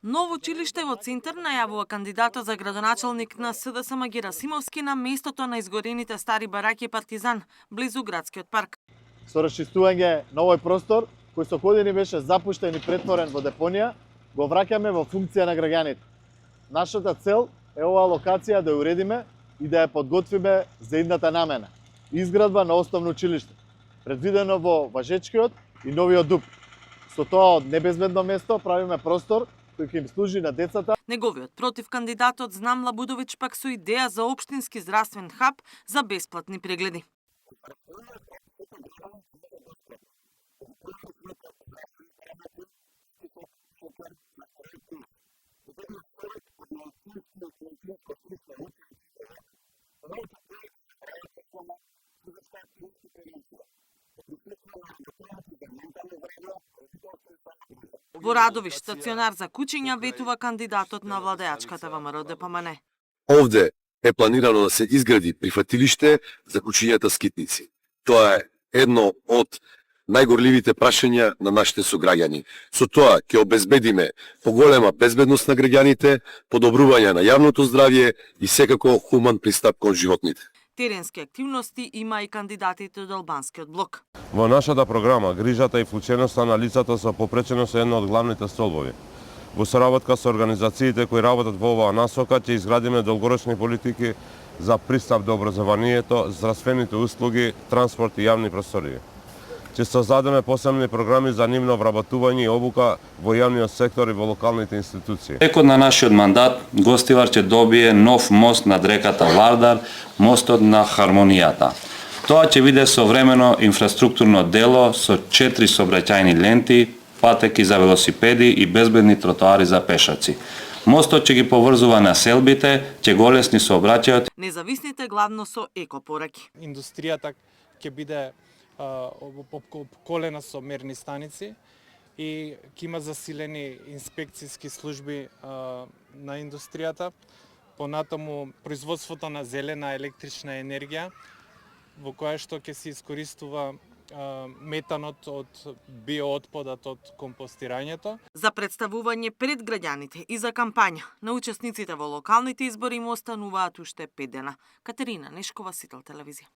Ново училиште во Центар најавува кандидатот за градоначалник на СДСМ Герасимовски на местото на изгорените стари бараки Партизан, близу градскиот парк. Со расчистување на овој простор, кој со години беше запуштен и претворен во депонија, го враќаме во функција на граѓаните. Нашата цел е оваа локација да ја уредиме и да ја подготвиме за идната намена. Изградба на основно училиште, предвидено во Важечкиот и Новиот Дуб. Со тоа од небезбедно место правиме простор кој ќе им служи на децата. Неговиот против кандидатот Знам Лабудовиќ пак со идеја за општински здравствен хаб за бесплатни прегледи. Во Радовиш, стационар за кучиња, ветува кандидатот на владеачката ВМРО ДПМН. Овде е планирано да се изгради прифатилиште за кучињата скитници. Тоа е едно од најгорливите прашања на нашите сограѓани. Со тоа ќе обезбедиме поголема безбедност на граѓаните, подобрување на јавното здравје и секако хуман пристап кон животните. Теренски активности има и кандидатите од албанскиот блок. Во нашата програма, грижата и вклученоста на лицата со попреченост е една од главните столбови. Во соработка со организациите кои работат во оваа насока, ќе изградиме долгорочни политики за пристап до образованието, здравствените услуги, транспорт и јавни простории. Ќе создадеме посебни програми за нивно вработување и обука во јавниот сектор и во локалните институции. Текот на нашиот мандат, Гостивар ќе добие нов мост над реката Вардар, мостот на хармонијата. Тоа ќе биде современо инфраструктурно дело со 4 сообраќајни ленти, патеки за велосипеди и безбедни тротоари за пешаци. Мостот ќе ги поврзува населбите, ќе го олесни сообраќајот. Независните главно со екопораки. Индустријата ќе биде обколена со мерни станици и ќе има засилени инспекцијски служби на индустријата. Понатаму производството на зелена електрична енергија, во која што ќе се искористува метанот од биоотпадот од компостирањето. За представување пред граѓаните и за кампања на учесниците во локалните избори му остануваат уште 5 дена. Катерина Нешкова, Сител телевизија.